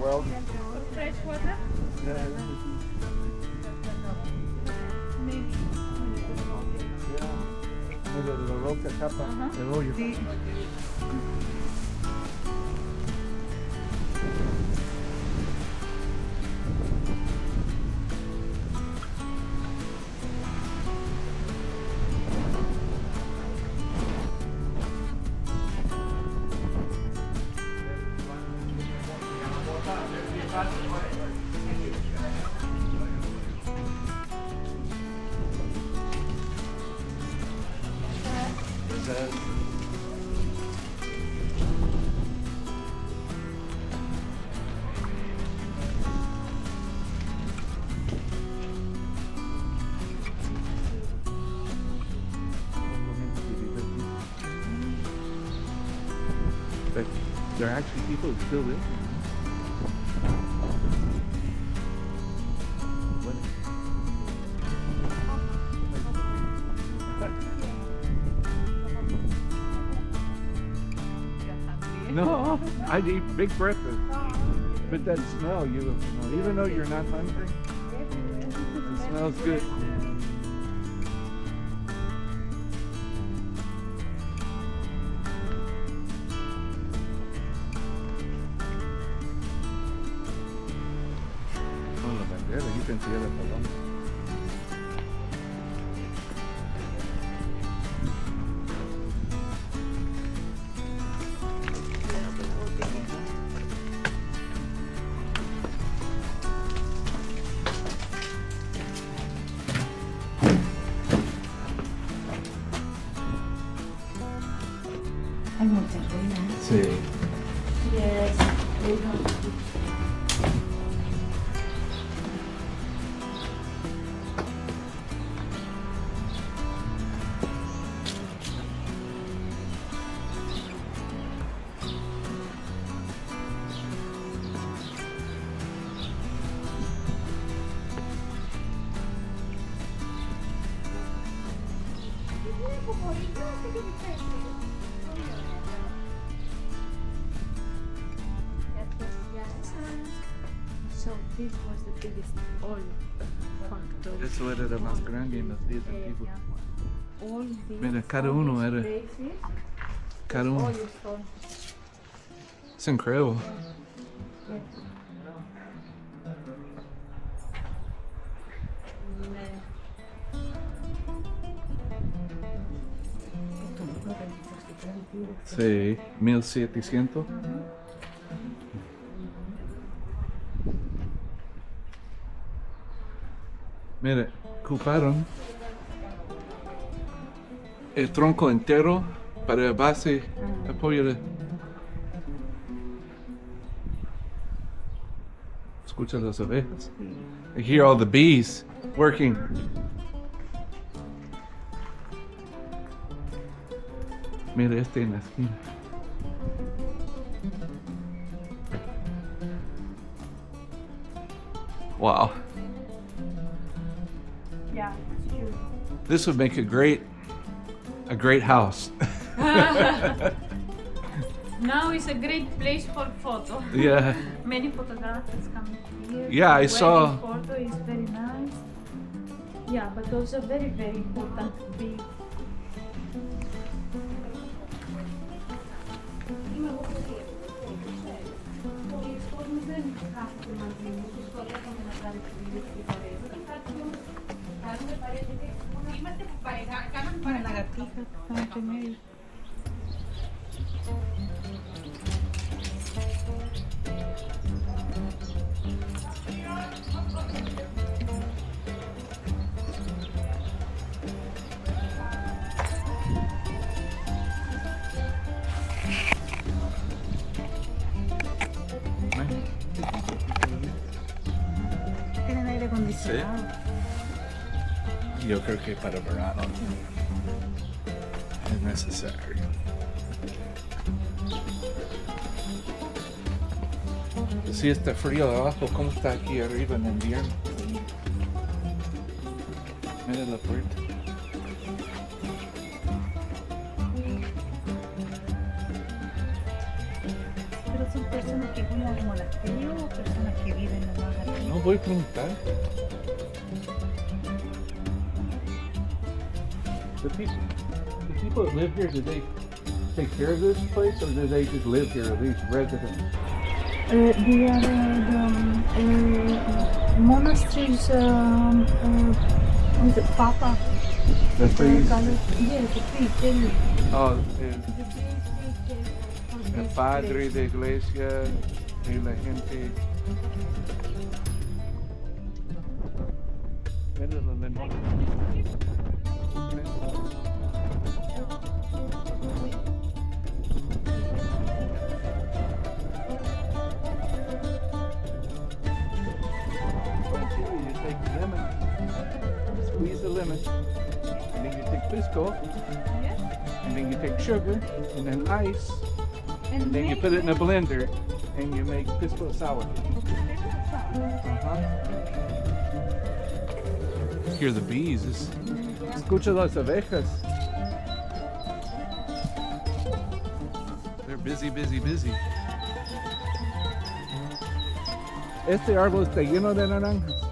world. Fresh water? Yeah. Maybe. Mira, la roca tapa el hoyo. Sí. But there are actually people who still live here. No, I'd eat big breakfast. But that smell, you know, even though you're not hungry, it smells good. Oh, la bandera, you can see it at the long. Hay muchas ruinas. Sí. Yes. So this was the biggest oil factory. Eso era lo más grande en los días antiguos. All these, Mira, cada all uno these era- places, Cada uno. oil stone. Es increíble. Yes. Sí, 1700. Mire, ocuparon el tronco entero para la base apoyo de... Escucha las abejas. I hear all the bees working. Mira este en la esquina. Wow. Yeah, it's true. This would make a great house. Now it's a great place for photo. Yeah. Many photographers come here. Yeah, I saw- Wedding photo is very nice. Yeah, but also very, very important big. Una lagartija está entre medio. Tienen aire acondicionado. Yo creo que para verano es necesario. Si está frío abajo, ¿cómo está aquí arriba en invierno? Mira la puerta. Pero son personas que cuidan el monasterio o personas que viven nomás aquí. No voy a preguntar. The people that live here, do they take care of this place, or do they just live here, these residents? They are the monasteries, with the Papa. The priests? Yes, the priest. Oh, The el padre de iglesia y la gente. Mira los limones. You take lemon, squeeze the lemon, and then you take pisco, and then you take sugar, and then ice, and then you put it in a blender, and you make pisco sour. Hear the bees. Escucha las abejas. They're busy, busy, busy. Este árbol está lleno de naranjas.